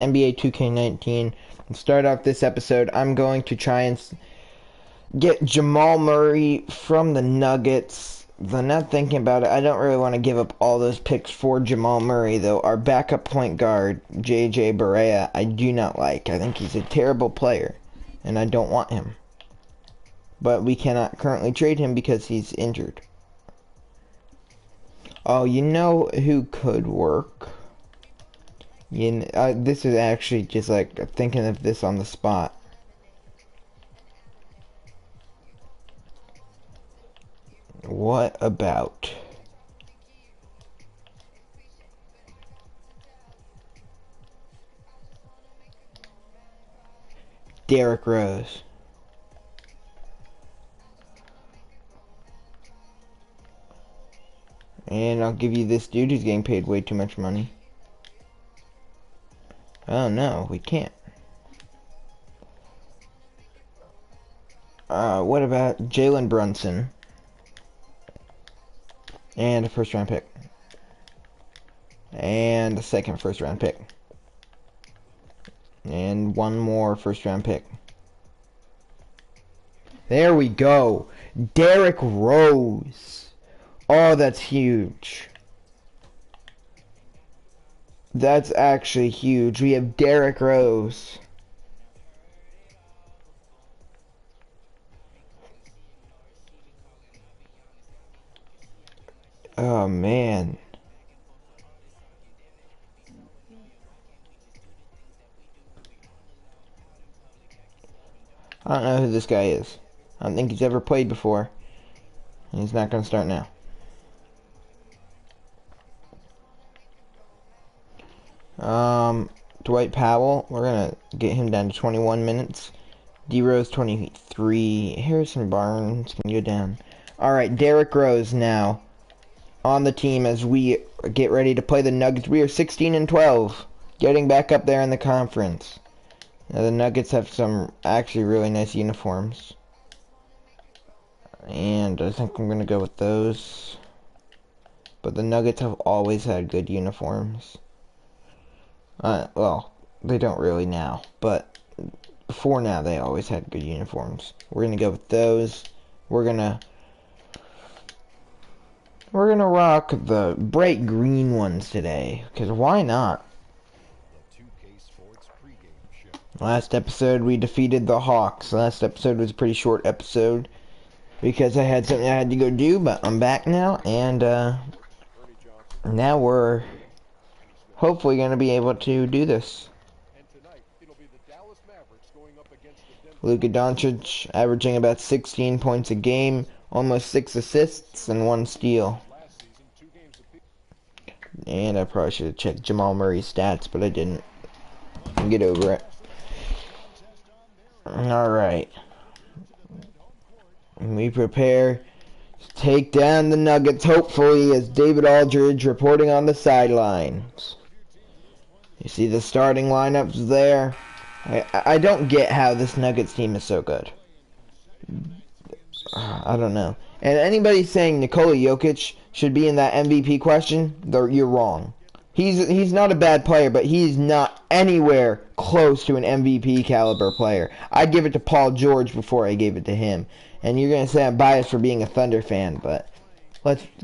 NBA 2K19. And start off this episode, I'm going to try and get Jamal Murray from the Nuggets. Though not thinking about it, I don't really want to give up all those picks for Jamal Murray, though. Our backup point guard, JJ Barea, I do not like. I think he's a terrible player, and I don't want him. But we cannot currently trade him because he's injured. Oh, you know who could work? This is actually just like thinking of this on the spot. What about Derrick Rose? And I'll give you this dude who's getting paid way too much money. Oh no, we can't. What about Jalen Brunson? And a first round pick. And a second first round pick. And one more first round pick. There we go. Derrick Rose. Oh, that's huge. That's actually huge. We have Derrick Rose. Oh, man. I don't know who this guy is. I don't think he's ever played before. He's not going to start now. Dwight Powell, we're going to get him down to 21 minutes. D-Rose 23. Harrison Barnes can go down. Alright, Derrick Rose now on the team as we get ready to play the Nuggets. We are 16-12, getting back up there in the conference. Now the Nuggets have some actually really nice uniforms. And I think I'm going to go with those. But the Nuggets have always had good uniforms. Well, they don't really now, but before now they always had good uniforms. We're gonna go with those. We're gonna rock the bright green ones today, because why not? Last episode we defeated the Hawks. Last episode was a pretty short episode because I had something I had to go do, but I'm back now, and now we're hopefully going to be able to do this. Luka Doncic averaging about 16 points a game, almost 6 assists and 1 steal. And I probably should have checked Jamal Murray's stats, but I didn't. Get over it. Alright. We prepare to take down the Nuggets, hopefully, as David Aldridge reporting on the sidelines. You see the starting lineups there? I don't get how this Nuggets team is so good. I don't know. And anybody saying Nikola Jokic should be in that MVP question, you're wrong. He's not a bad player, but he's not anywhere close to an MVP caliber player. I'd give it to Paul George before I gave it to him. And you're going to say I'm biased for being a Thunder fan, but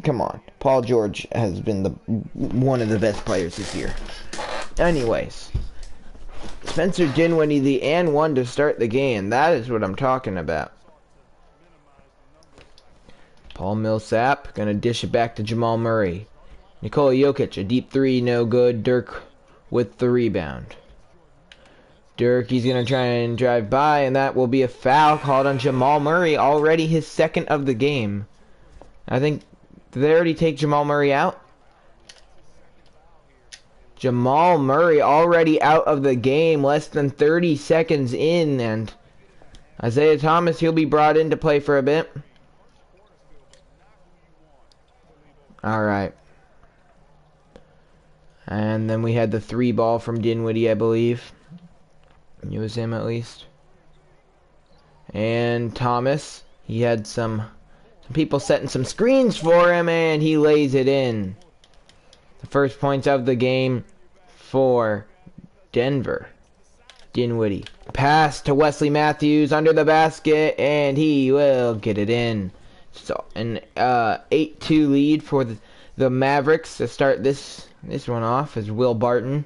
come on. Paul George has been one of the best players this year. Anyways, Spencer Dinwiddie, the and one to start the game. That is what I'm talking about. Paul Millsap gonna dish it back to Jamal Murray. Nikola Jokic, a deep three, no good. Dirk with the rebound. Dirk, he's gonna try and drive by, and that will be a foul called on Jamal Murray. Already his second of the game. I think, did they already take Jamal Murray out? Jamal Murray already out of the game, less than 30 seconds in, and Isaiah Thomas, he'll be brought in to play for a bit. Alright. And then we had the 3 ball from Dinwiddie, I believe. It was him at least. And Thomas, he had some people setting some screens for him, and he lays it in. The first points of the game for Denver. Dinwiddie. Pass to Wesley Matthews under the basket, and he will get it in. So an 8-2 lead for the Mavericks to start this one off, as Will Barton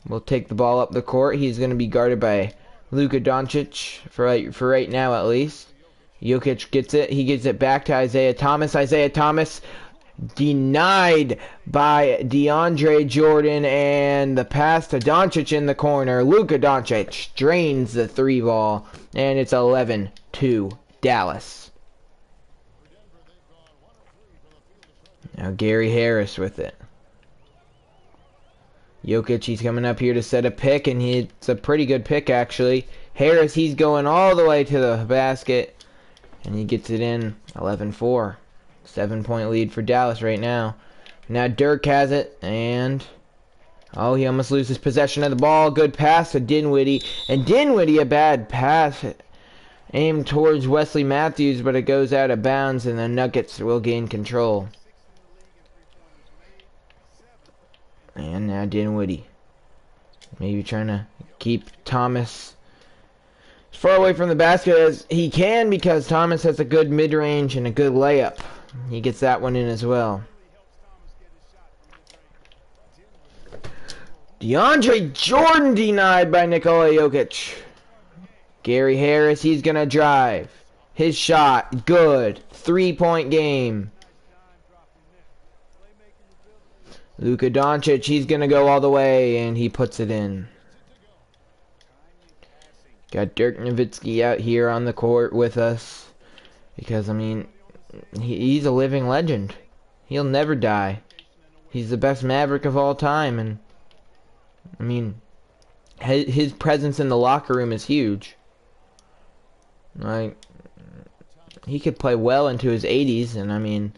will take the ball up the court. He's going to be guarded by Luka Doncic for right now at least. Jokic gets it. He gives it back to Isaiah Thomas. Isaiah Thomas denied by DeAndre Jordan, and the pass to Doncic in the corner. Luka Doncic drains the 3 ball, and it's 11-2 Dallas. Now Gary Harris with it. Jokic, he's coming up here to set a pick, and it's a pretty good pick actually. Harris, he's going all the way to the basket, and he gets it in. 11-4. 7-point lead for Dallas right now. Now Dirk has it, and oh, he almost loses possession of the ball. Good pass to Dinwiddie, and Dinwiddie, a bad pass aimed towards Wesley Matthews, but it goes out of bounds, and the Nuggets will gain control. And now Dinwiddie, maybe trying to keep Thomas as far away from the basket as he can, because Thomas has a good mid-range and a good layup. He gets that one in as well. DeAndre Jordan denied by Nikola Jokic. Gary Harris, he's going to drive. His shot, good. 3-point game. Luka Doncic, he's going to go all the way, and he puts it in. Got Dirk Nowitzki out here on the court with us, because, I mean, he's a living legend. He'll never die. He's the best Maverick of all time, and, I mean, his presence in the locker room is huge. Like, he could play well into his 80s, and, I mean,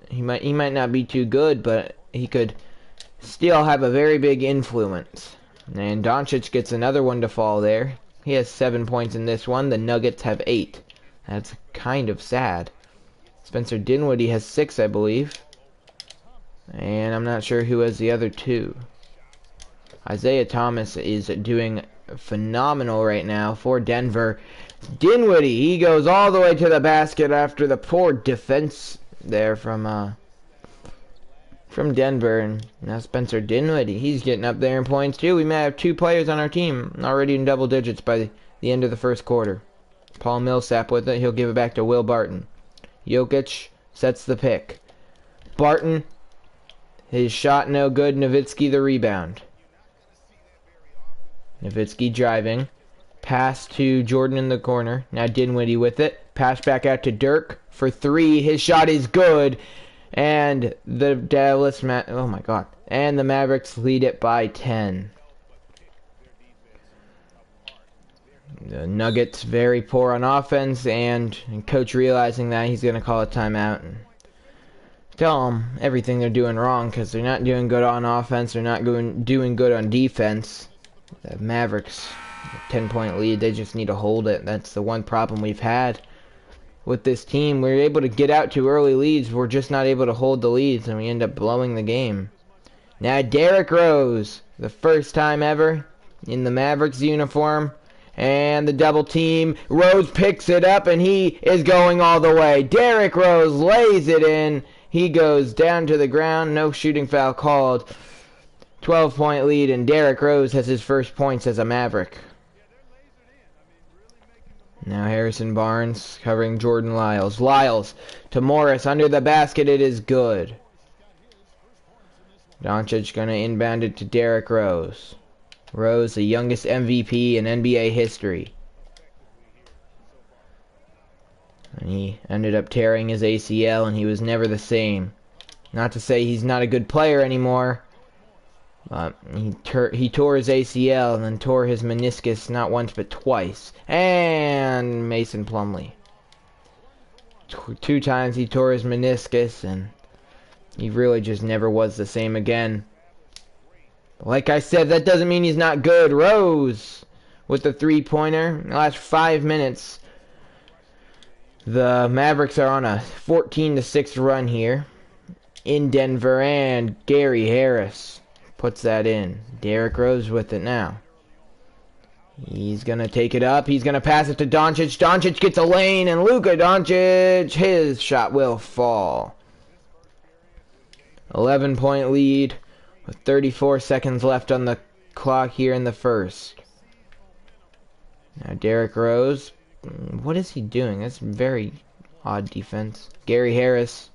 he might not be too good, but he could still have a very big influence. And Doncic gets another one to fall there. He has 7 points in this one. The Nuggets have 8. That's kind of sad. Spencer Dinwiddie has 6, I believe. And I'm not sure who has the other 2. Isaiah Thomas is doing phenomenal right now for Denver. Dinwiddie, he goes all the way to the basket after the poor defense there from Denver. And now Spencer Dinwiddie, he's getting up there in points too. We may have 2 players on our team already in double digits by the end of the first quarter. Paul Millsap with it. He'll give it back to Will Barton. Jokic sets the pick. Barton, his shot no good. Nowitzki the rebound. Nowitzki driving. Pass to Jordan in the corner. Now Dinwiddie with it. Pass back out to Dirk for 3. His shot is good. And the and the Mavericks lead it by 10. The Nuggets very poor on offense, and coach realizing that, he's going to call a timeout and tell them everything they're doing wrong, because they're not doing good on offense, they're not doing good on defense. The Mavericks, 10-point lead, they just need to hold it. That's the one problem we've had with this team. We're able to get out to early leads, we're just not able to hold the leads, and we end up blowing the game. Now Derrick Rose, the first time ever in the Mavericks uniform, and the double team. Rose picks it up, and he is going all the way. Derrick Rose lays it in. He goes down to the ground. No shooting foul called. 12-point lead, and Derrick Rose has his first points as a Maverick. Now Harrison Barnes covering Jordan Lyles. Lyles to Morris under the basket. It is good. Doncic going to inbound it to Derrick Rose. Rose, the youngest MVP in NBA history. And he ended up tearing his ACL, and he was never the same. Not to say he's not a good player anymore. He tore his ACL and then tore his meniscus not once but twice. And Mason Plumlee. 2 times he tore his meniscus, and he really just never was the same again. Like I said, that doesn't mean he's not good. Rose with the 3-pointer. In the last 5 minutes, the Mavericks are on a 14-6 run here in Denver, and Gary Harris Puts that in. Derrick Rose with it now. He's going to take it up. He's going to pass it to Doncic. Doncic gets a lane, and Luka Doncic, his shot will fall. 11-point lead with 34 seconds left on the clock here in the first. Now Derrick Rose, what is he doing? That's very odd defense. Gary Harris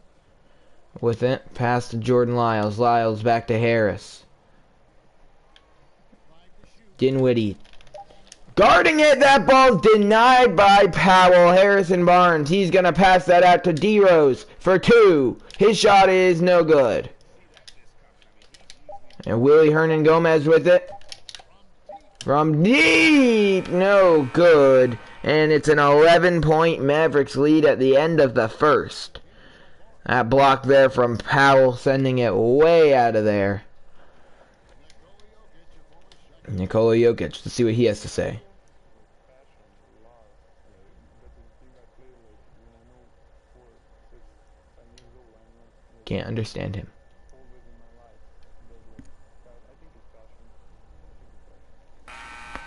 with it. Pass to Jordan Lyles. Lyles back to Harris. Dinwiddie guarding it. That ball's denied by Powell. Harrison Barnes. He's going to pass that out to D-Rose for two. His shot is no good. And Willie Hernan Gomez with it. From deep. No good. And it's an 11-point Mavericks lead at the end of the first. That block there from Powell, sending it way out of there. Nikola Jokic, let's see what he has to say. Can't understand him.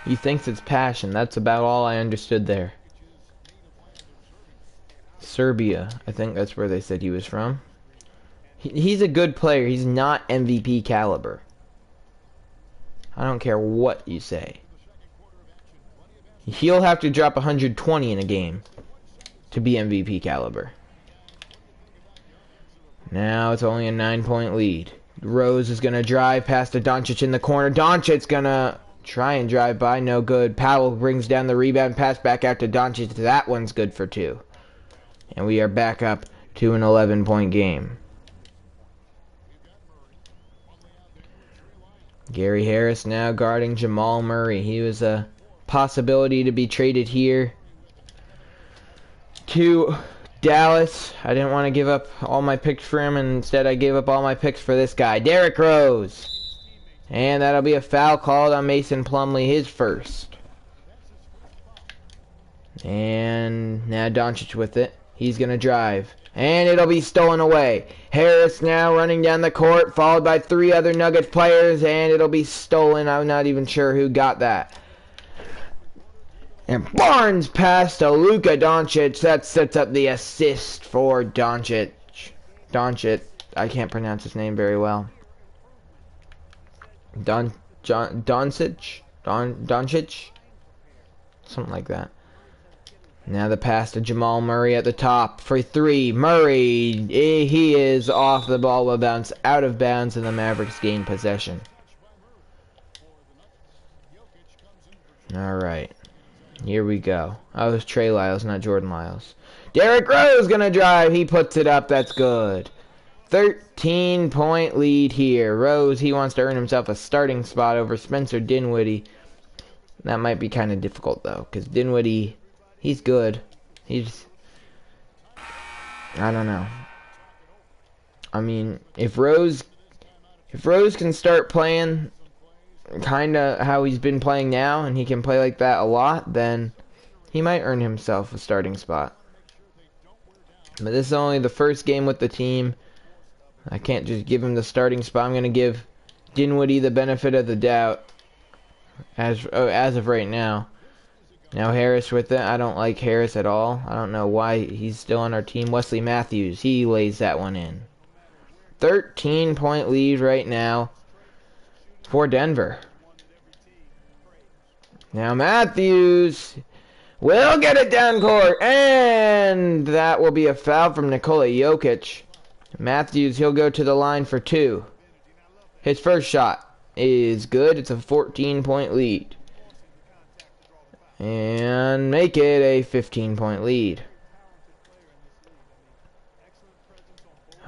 He thinks it's passion. That's about all I understood there. Serbia, I think that's where they said he was from. He's a good player. He's not MVP caliber. I don't care what you say. He'll have to drop 120 in a game to be MVP caliber. Now it's only a 9-point lead. Rose is going to drive past to Doncic in the corner. Doncic's going to try and drive by. No good. Powell brings down the rebound. Pass back out to Doncic. That one's good for two. And we are back up to an 11-point game. Gary Harris now guarding Jamal Murray. He was a possibility to be traded here to Dallas. I didn't want to give up all my picks for him, and instead I gave up all my picks for this guy, Derrick Rose. And that'll be a foul called on Mason Plumlee, his first. And now Doncic with it. He's going to drive. And it'll be stolen away. Harris now running down the court, followed by three other Nuggets players, and it'll be stolen. I'm not even sure who got that. And Barnes pass to Luka Doncic. That sets up the assist for Doncic. Doncic. I can't pronounce his name very well. Doncic? Something like that. Now the pass to Jamal Murray at the top for three. Murray, he is off the ball, will bounce out of bounds, and the Mavericks gain possession. Alright. Here we go. Oh, it was Trey Lyles, not Jordan Lyles. Derrick Rose gonna drive. He puts it up. That's good. 13-point lead here. Rose, he wants to earn himself a starting spot over Spencer Dinwiddie. That might be kind of difficult, though, because Dinwiddie, he's good. I don't know. I mean, if Rose can start playing kind of how he's been playing now, and he can play like that a lot, then he might earn himself a starting spot. But this is only the first game with the team. I can't just give him the starting spot. I'm going to give Dinwiddie the benefit of the doubt as of right now. Now Harris with it. I don't like Harris at all. I don't know why he's still on our team. Wesley Matthews, he lays that one in. 13-point lead right now for Denver. Now Matthews will get it down court, and that will be a foul from Nikola Jokic. Matthews, he'll go to the line for two. His first shot is good. It's a 14-point lead. And make it a 15-point lead.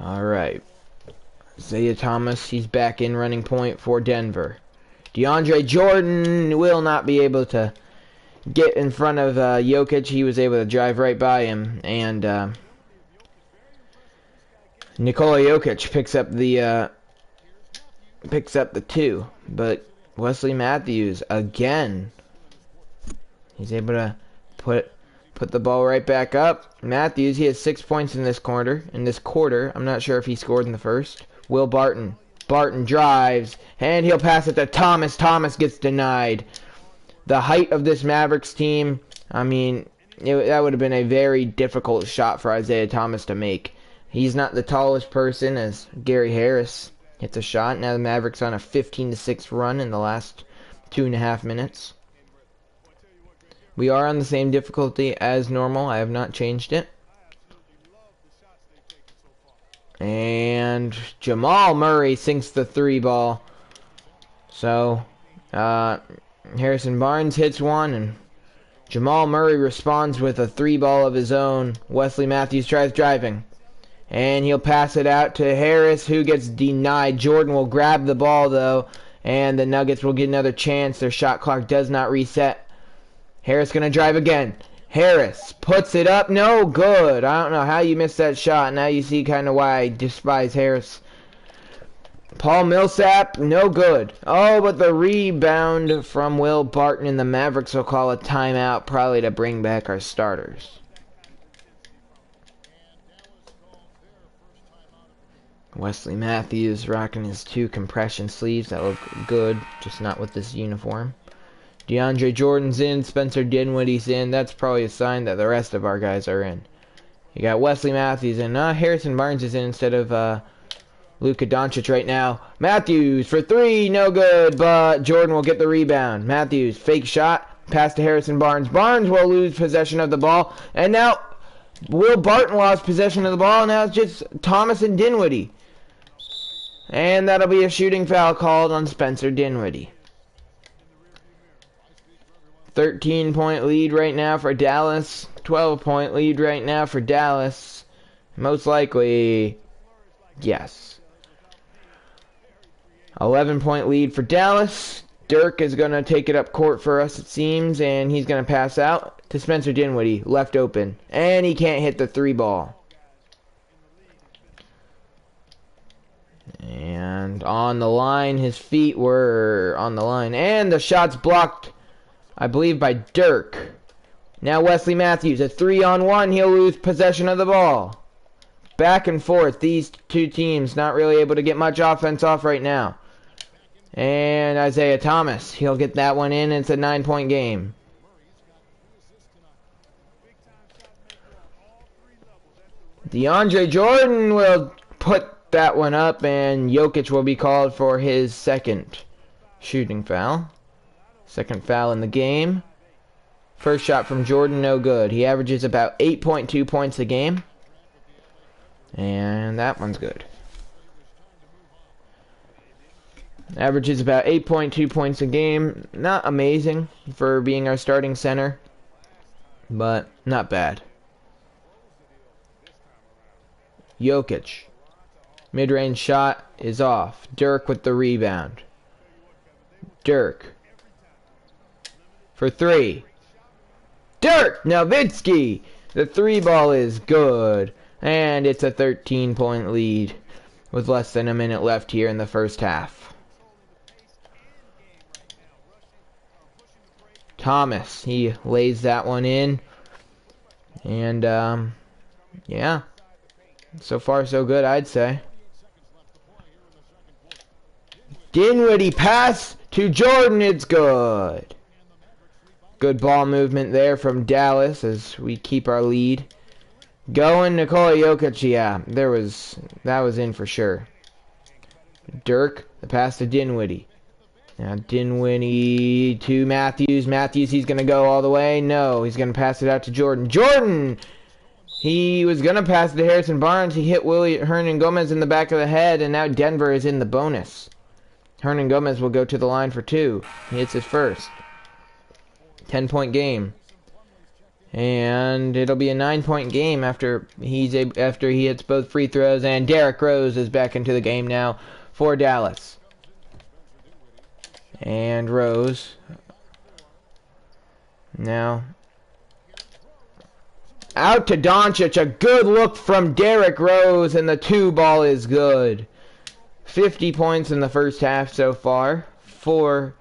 Alright. Isaiah Thomas, he's back in running point for Denver. DeAndre Jordan will not be able to get in front of Jokic. He was able to drive right by him. And Nikola Jokic picks up the two. But Wesley Matthews, again, he's able to put the ball right back up. Matthews, he has 6 points in this quarter. I'm not sure if he scored in the first. Will Barton Barton drives, and he'll pass it to Thomas. Thomas gets denied. The height of this Mavericks team, I mean, that would have been a very difficult shot for Isaiah Thomas to make. He's not the tallest person as Gary Harris hits a shot. Now the Mavericks on a 15-6 run in the last 2.5 minutes. We are on the same difficulty as normal. I have not changed it. And Jamal Murray sinks the 3 ball. So, Harrison Barnes hits one, and Jamal Murray responds with a 3 ball of his own. Wesley Matthews tries driving, and he'll pass it out to Harris, who gets denied. Jordan will grab the ball, though, and the Nuggets will get another chance. Their shot clock does not reset. Harris gonna drive again. Harris puts it up. No good. I don't know how you missed that shot. Now you see kind of why I despise Harris. Paul Millsap, no good. Oh, but the rebound from Will Barton, and the Mavericks will call a timeout, probably to bring back our starters. Wesley Matthews rocking his 2 compression sleeves that look good, just not with this uniform. DeAndre Jordan's in, Spencer Dinwiddie's in. That's probably a sign that the rest of our guys are in. You got Wesley Matthews in. Harrison Barnes is in instead of Luka Doncic right now. Matthews for 3, no good, but Jordan will get the rebound. Matthews, fake shot, pass to Harrison Barnes. Barnes will lose possession of the ball, and now Will Barton lost possession of the ball. Now it's just Thomas and Dinwiddie. And that'll be a shooting foul called on Spencer Dinwiddie. 13-point lead right now for Dallas. 12-point lead right now for Dallas. Most likely, yes. 11-point lead for Dallas. Dirk is going to take it up court for us, it seems, and he's going to pass out to Spencer Dinwiddie, left open. And he can't hit the 3 ball. And on the line, his feet were on the line. And the shot's blocked, I believe, by Dirk. Now Wesley Matthews, a 3-on-1. He'll lose possession of the ball. Back and forth. These 2 teams not really able to get much offense off right now. And Isaiah Thomas, he'll get that one in. It's a 9-point game. DeAndre Jordan will put that one up, and Jokic will be called for his 2nd shooting foul. 2nd foul in the game. First shot from Jordan, no good. He averages about 8.2 points a game. And that one's good. Averages about 8.2 points a game. Not amazing for being our starting center, but not bad. Jokic. Mid-range shot is off. Dirk with the rebound. Dirk. For 3. Dirk Nowitzki! The 3 ball is good. And it's a 13-point lead with less than a minute left here in the first half. Thomas, he lays that one in. And, yeah. So far, so good, I'd say. Dinwiddie pass to Jordan, it's good. Good ball movement there from Dallas as we keep our lead. Going, Nikola Jokic, yeah, that was in for sure. Dirk, the pass to Dinwiddie. Now Dinwiddie to Matthews. Matthews, he's going to go all the way. No, he's going to pass it out to Jordan. Jordan! He was going to pass it to Harrison Barnes. He hit Hernan Gomez in the back of the head, and now Denver is in the bonus. Hernan Gomez will go to the line for 2. He hits his first. 10-point game. And it'll be a 9-point game after he hits both free throws. And Derrick Rose is back into the game now for Dallas. And Rose. Now out to Doncic. A good look from Derrick Rose, and the 2 ball is good. 50 points in the first half so far for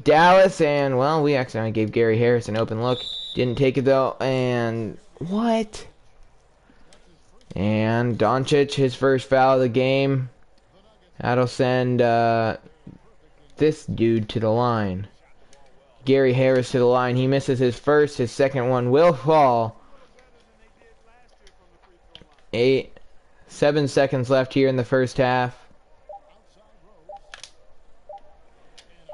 Dallas. And, well, we accidentally gave Gary Harris an open look. Didn't take it, though. And what? And Doncic, his first foul of the game. That'll send this dude to the line. Gary Harris to the line. He misses his first. His second one will fall. 7 seconds left here in the first half.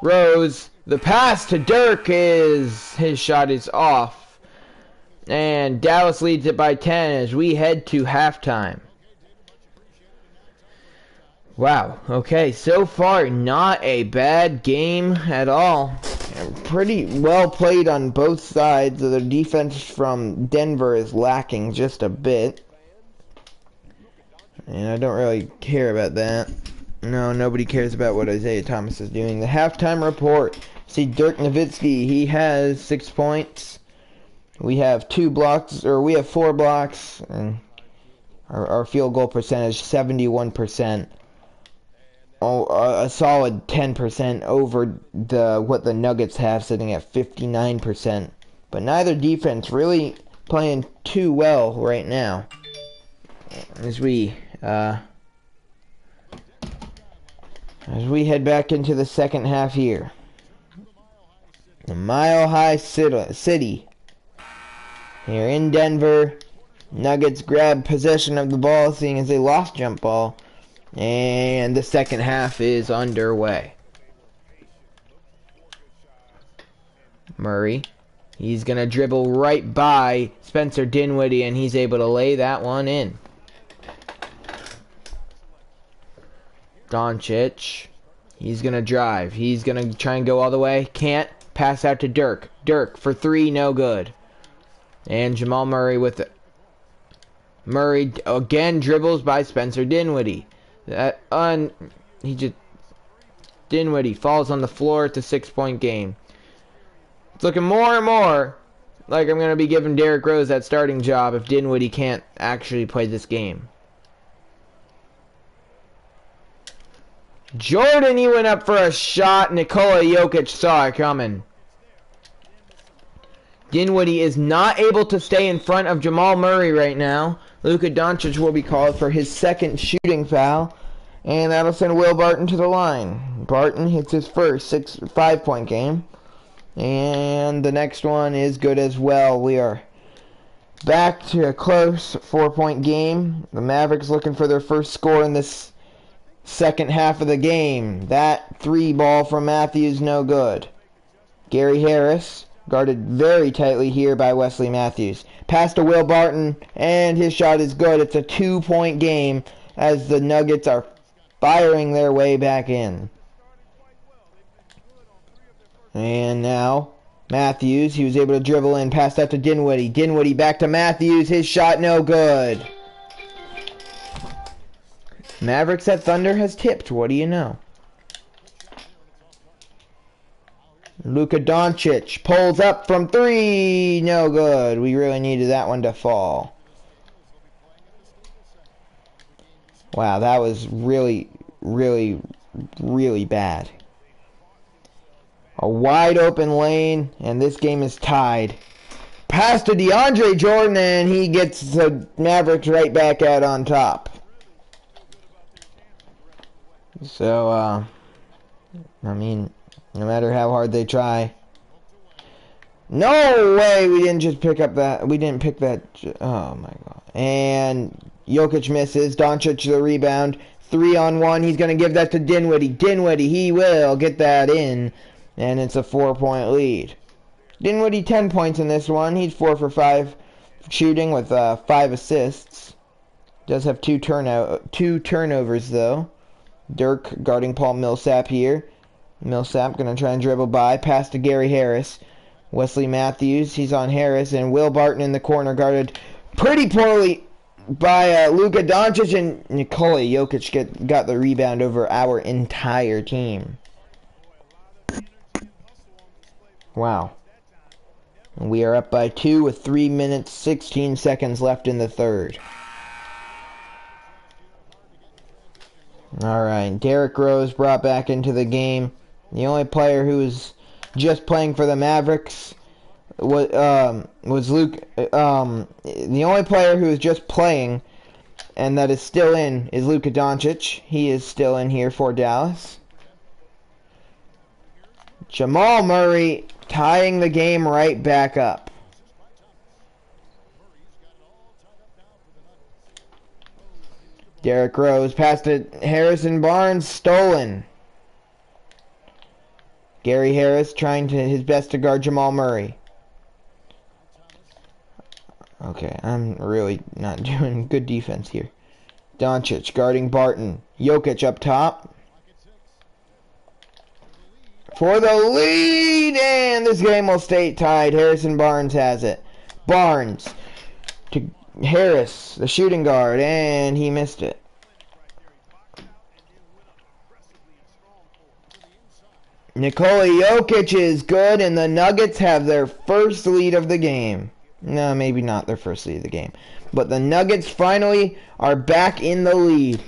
Rose, the pass to Dirk his shot is off. And Dallas leads it by 10 as we head to halftime. Wow, okay, so far not a bad game at all. Pretty well played on both sides. The defense from Denver is lacking just a bit. And I don't really care about that. No, nobody cares about what Isaiah Thomas is doing. The halftime report. See Dirk Nowitzki, he has 6 points. We have 2 blocks, or we have 4 blocks. And our field goal percentage, 71%. A solid 10% over what the Nuggets have, sitting at 59%. But neither defense really playing too well right now. As we head back into the second half here. The Mile High City. Here in Denver. Nuggets grab possession of the ball, seeing as they lost jump ball. And the second half is underway. Murray. He's going to dribble right by Spencer Dinwiddie, and he's able to lay that one in. Doncic. He's going to drive. He's going to try and go all the way. Can't. Pass out to Dirk. Dirk for 3, no good. And Jamal Murray with it. Murray again dribbles by Spencer Dinwiddie. Dinwiddie falls on the floor. It's a 6-point game. It's looking more and more like I'm going to be giving Derrick Rose that starting job if Dinwiddie can't actually play this game. Jordan, he went up for a shot. Nikola Jokic saw it coming. Dinwiddie is not able to stay in front of Jamal Murray right now. Luka Doncic will be called for his second shooting foul. And that'll send Will Barton to the line. Barton hits his first 5-point game. And the next one is good as well. We are back to a close 4-point game. The Mavericks looking for their first score in this second half of the game. That 3 ball from Matthews, no good. Gary Harris, guarded very tightly here by Wesley Matthews. Pass to Will Barton, and his shot is good. It's a 2-point game as the Nuggets are firing their way back in. And now, Matthews, he was able to dribble in, pass that to Dinwiddie. Dinwiddie back to Matthews, his shot no good. Mavericks at Thunder has tipped, what do you know? Luka Doncic pulls up from 3, no good. We really needed that one to fall. Wow, that was really, really, really bad. A wide open lane, and this game is tied. Pass to DeAndre Jordan, and he gets the Mavericks right back out on top. So, I mean, no matter how hard they try. No way we didn't just pick up that. We didn't pick that. Oh, my God. And Jokic misses. Doncic the rebound. 3-on-1. He's going to give that to Dinwiddie. Dinwiddie, he will get that in. And it's a 4-point lead. Dinwiddie 10 points in this one. He's 4 for 5 shooting with 5 assists. Does have 2 turnovers, though. Dirk guarding Paul Millsap here. Millsap going to try and dribble by. Pass to Gary Harris. Wesley Matthews, he's on Harris. And Will Barton in the corner guarded pretty poorly by Luka Doncic. And Nikola Jokic got the rebound over our entire team. Wow. And we are up by 2 with 3 minutes, 16 seconds left in the third. Alright, Derrick Rose brought back into the game. The only player who was just playing for the Mavericks was Luke. The only player who was just playing and that is still in, is Luka Doncic. He is still in here for Dallas. Jamal Murray tying the game right back up. Derrick Rose passed to Harrison Barnes, stolen. Gary Harris trying his best to guard Jamal Murray. Okay, I'm really not doing good defense here. Doncic guarding Barton. Jokic up top. For the lead, and this game will stay tied. Harrison Barnes has it. Barnes to Harris, the shooting guard, and he missed it. Nikola Jokic is good, and the Nuggets have their first lead of the game. No, maybe not their first lead of the game. But the Nuggets finally are back in the lead.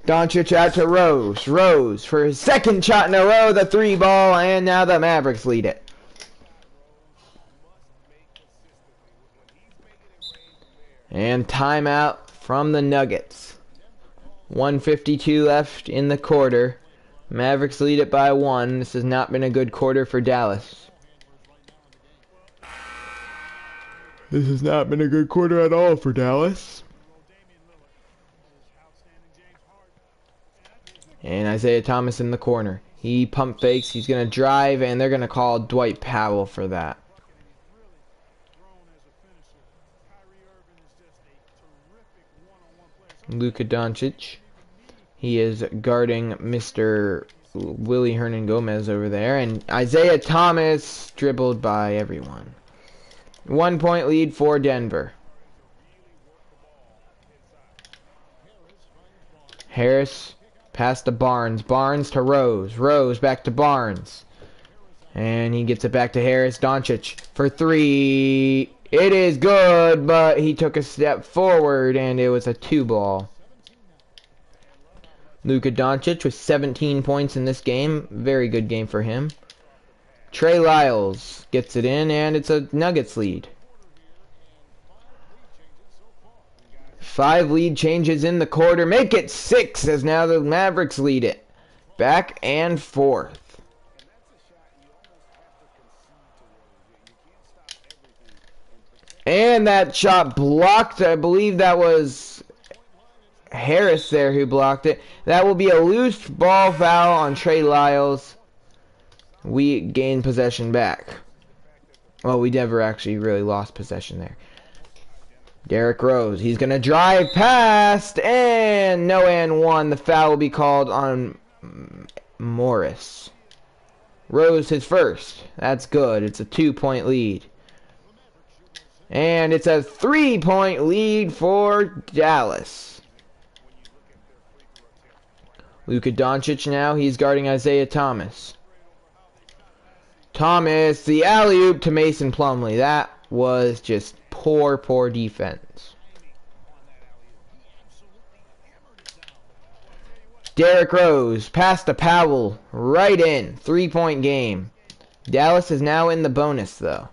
Doncic out to Rose. Rose for his second shot in a row, the 3-ball, and now the Mavericks lead it. And timeout from the Nuggets. 1:52 left in the quarter. Mavericks lead it by 1. This has not been a good quarter for Dallas. This has not been a good quarter at all for Dallas. And Isaiah Thomas in the corner. He pump fakes. He's going to drive, and they're going to call Dwight Powell for that. Luka Doncic. He is guarding Mr. Willie Hernan Gomez over there. And Isaiah Thomas dribbled by everyone. 1 point lead for Denver. Harris pass to Barnes. Barnes to Rose. Rose back to Barnes. And he gets it back to Harris. Doncic for 3. It is good, but he took a step forward, and it was a 2-ball. Luka Doncic with 17 points in this game. Very good game for him. Trey Lyles gets it in, and it's a Nuggets lead. 5 lead changes in the quarter. Make it 6 as now the Mavericks lead it. Back and forth. And that shot blocked. I believe that was Harris there who blocked it. That will be a loose ball foul on Trey Lyles. We gain possession back. Well, we never actually really lost possession there. Derrick Rose, he's going to drive past, and no and 1. The foul will be called on Morris. Rose his first. That's good. It's a 2-point lead. And it's a 3-point lead for Dallas. Luka Doncic now, he's guarding Isaiah Thomas. Thomas, the alley-oop to Mason Plumlee. That was just poor defense. Derrick Rose, pass to Powell, right in. 3-point game. Dallas is now in the bonus, though.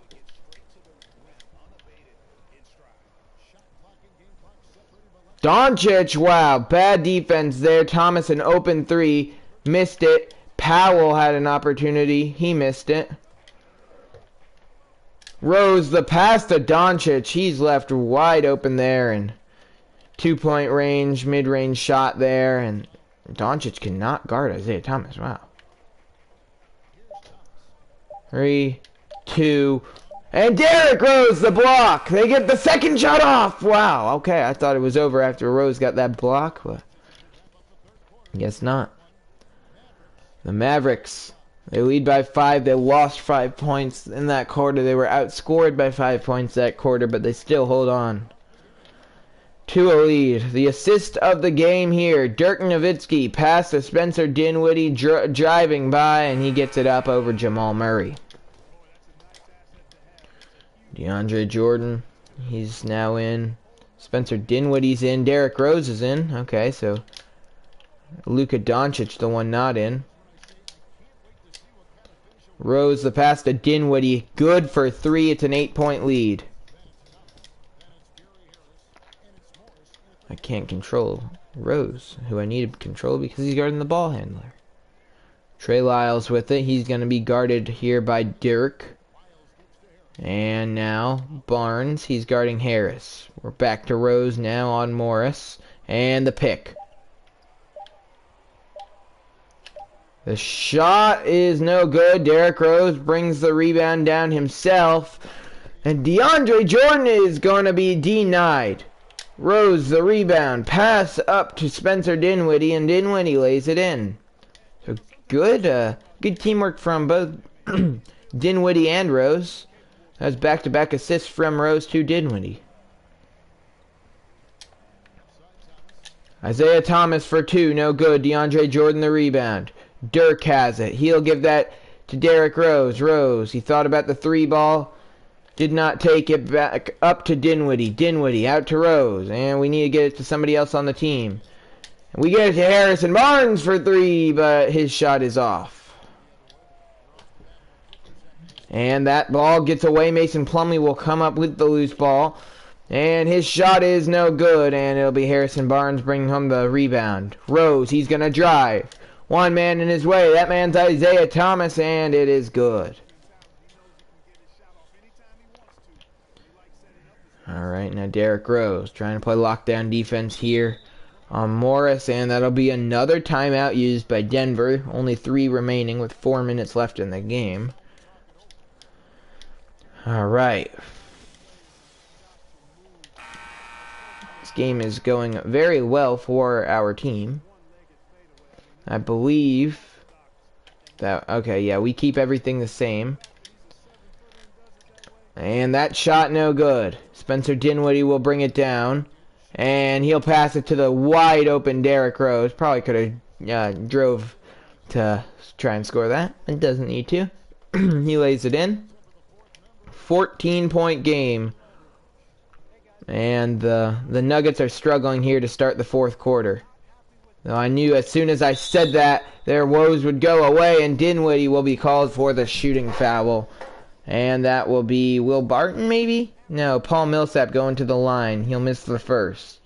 Doncic, wow, bad defense there. Thomas an open 3, missed it. Powell had an opportunity, he missed it. Rose, the pass to Doncic, he's left wide open there, and 2-point range, mid-range shot there, and Doncic cannot guard Isaiah Thomas, wow. 3, 2, and Derrick Rose, the block. They get the second shot off. Wow, okay, I thought it was over after Rose got that block, but guess not. The Mavericks, they lead by 5. They lost 5 points in that quarter. They were outscored by 5 points that quarter, but they still hold on to a lead. The assist of the game here, Dirk Nowitzki, pass to Spencer Dinwiddie, driving by, and he gets it up over Jamal Murray. DeAndre Jordan, he's now in. Spencer Dinwiddie's in. Derrick Rose is in. Okay, so Luka Doncic, the one not in. Rose, the pass to Dinwiddie. Good for 3. It's an 8-point lead. I can't control Rose, who I need to control because he's guarding the ball handler. Trey Lyles with it. He's going to be guarded here by Dirk. And now Barnes. He's guarding Harris. We're back to Rose now on Morris. And the pick. The shot is no good. Derrick Rose brings the rebound down himself. And DeAndre Jordan is going to be denied. Rose, the rebound. Pass up to Spencer Dinwiddie, and Dinwiddie lays it in. So good teamwork from both Dinwiddie and Rose. That was back-to-back assists from Rose to Dinwiddie. Isaiah Thomas for two, no good. DeAndre Jordan the rebound. Dirk has it. He'll give that to Derrick Rose. Rose, he thought about the three ball. Did not take it back up to Dinwiddie. Dinwiddie out to Rose. And we need to get it to somebody else on the team. And we get it to Harrison Barnes for three, but his shot is off. And that ball gets away. Mason Plumlee will come up with the loose ball. And his shot is no good. And it'll be Harrison Barnes bringing home the rebound. Rose, he's going to drive. One man in his way. That man's Isaiah Thomas, and it is good. Alright, now Derrick Rose trying to play lockdown defense here on Morris, and that'll be another timeout used by Denver. Only 3 remaining with 4 minutes left in the game. Alright. This game is going very well for our team. I believe that, okay, yeah, we keep everything the same. And that shot no good. Spencer Dinwiddie will bring it down. And he'll pass it to the wide open Derrick Rose. Probably could have drove to try and score that. It doesn't need to. He lays it in. 14-point game. And the Nuggets are struggling here to start the fourth quarter. Now, I knew as soon as I said that, their woes would go away, and Dinwiddie will be called for the shooting foul. And that will be Will Barton, maybe? No, Paul Millsap going to the line. He'll miss the first.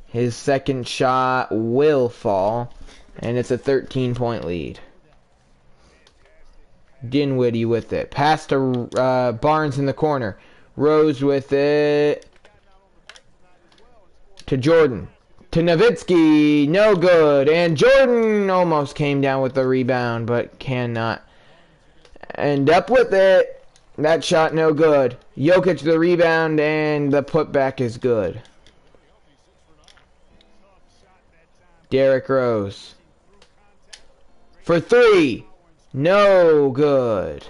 His second shot will fall, and it's a 13-point lead. Dinwiddie with it. Pass to Barnes in the corner. Rose with it to Jordan. To Nowitzki, no good. And Jordan almost came down with the rebound, but cannot end up with it. That shot no good. Jokic the rebound, and the putback is good. Derrick Rose. For 3. No good.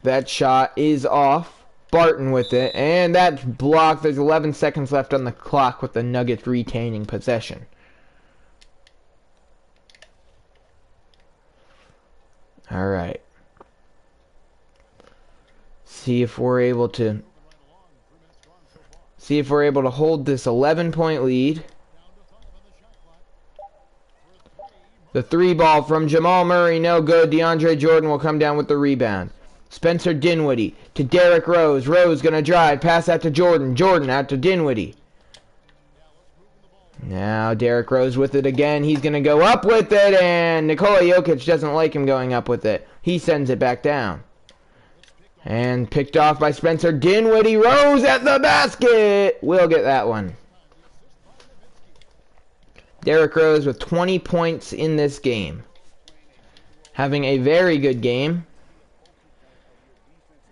That shot is off. Barton with it, and that's blocked. There's 11 seconds left on the clock with the Nuggets retaining possession. Alright. See if we're able to hold this 11-point lead. The 3 ball from Jamal Murray, no good. DeAndre Jordan will come down with the rebound. Spencer Dinwiddie to Derrick Rose. Rose gonna drive. Pass out to Jordan. Jordan out to Dinwiddie. Now Derrick Rose with it again. He's gonna go up with it, and Nikola Jokic doesn't like him going up with it. He sends it back down. And picked off by Spencer Dinwiddie. Rose at the basket. We'll get that one. Derrick Rose with 20 points in this game. Having a very good game.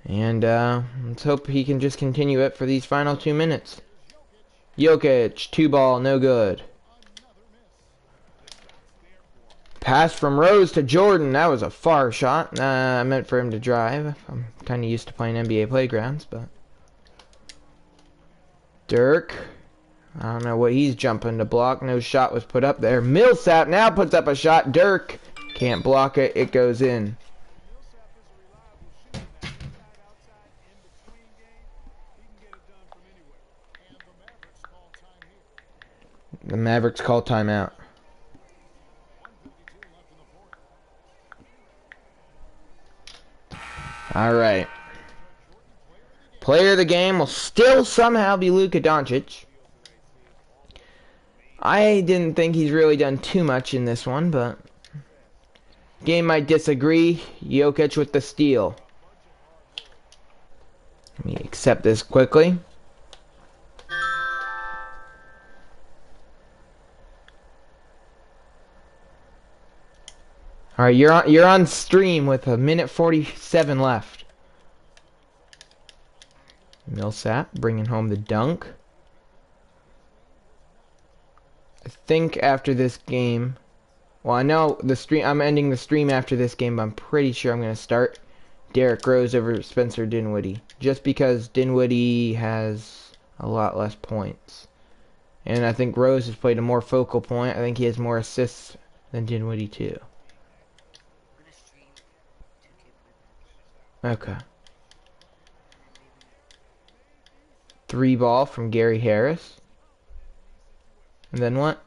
And let's hope he can just continue it for these final 2 minutes. Jokic, 2 ball, no good. Pass from Rose to Jordan. That was a far shot. I meant for him to drive. I'm kind of used to playing NBA playgrounds, but... Dirk. I don't know what he's jumping to block. No shot was put up there. Millsap now puts up a shot. Dirk can't block it. It goes in. The Mavericks call timeout. Alright. Player of the game will still somehow be Luka Doncic. I didn't think he's really done too much in this one, but game might disagree. Jokic with the steal. Let me accept this quickly. All right, you're on stream with 1:47 left. Millsap bringing home the dunk. I think after this game, well, I know the stream. I'm ending the stream after this game, but I'm pretty sure I'm gonna start Derrick Rose over Spencer Dinwiddie, just because Dinwiddie has a lot less points, and I think Rose has played a more focal point. I think he has more assists than Dinwiddie too. Okay. 3 ball from Gary Harris. And then what?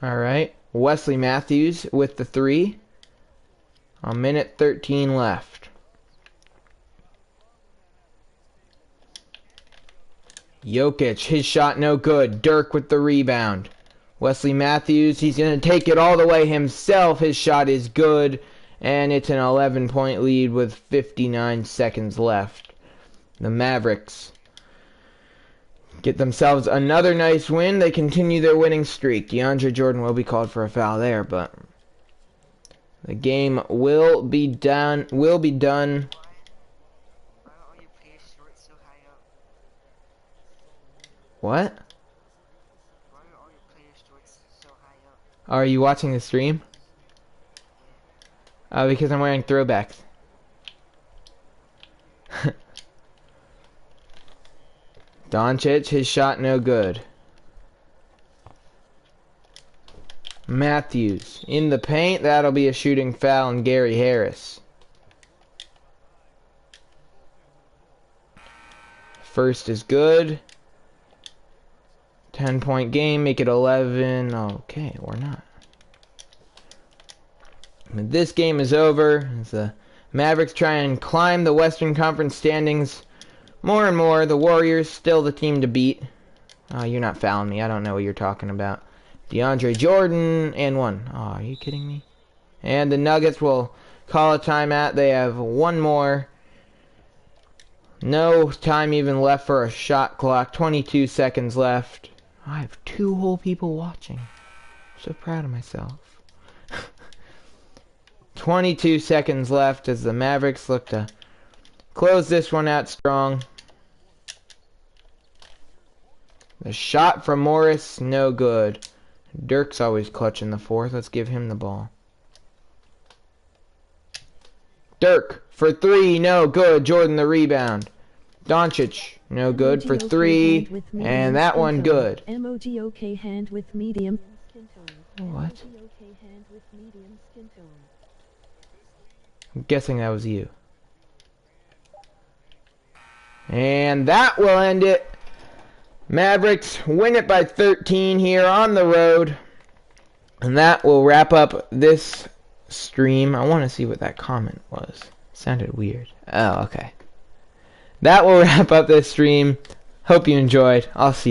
Alright. Wesley Matthews with the 3. A minute 13 left. Jokic, his shot no good. Dirk with the rebound. Wesley Matthews, he's going to take it all the way himself. His shot is good. And it's an 11-point lead with 59 seconds left. The Mavericks get themselves another nice win. They continue their winning streak. DeAndre Jordan will be called for a foul there, but the game will be done. Why are all your players' shorts so high up? What? Why are all your players' shorts so high up? Are you watching the stream? Because I'm wearing throwbacks. Doncic, his shot no good. Matthews in the paint. That'll be a shooting foul on Gary Harris. First is good. 10-point game. Make it 11. Okay, or not. This game is over as the Mavericks try and climb the Western Conference standings more and more. The Warriors still the team to beat. Oh, you're not fouling me. I don't know what you're talking about. DeAndre Jordan and 1. Oh, are you kidding me? And the Nuggets will call a timeout. They have 1 more. No time even left for a shot clock. 22 seconds left. I have 2 whole people watching. I'm so proud of myself. 22 seconds left as the Mavericks look to close this one out strong. The shot from Morris, no good. Dirk's always clutching the 4th. Let's give him the ball. Dirk for 3, no good. Jordan the rebound. Doncic, no good for 3, and that one good. M-O-G-O-K hand with medium. What? I'm guessing that was you. And that will end it. Mavericks win it by 13 here on the road. And that will wrap up this stream. I want to see what that comment was. It sounded weird. Oh, okay. That will wrap up this stream. Hope you enjoyed. I'll see you.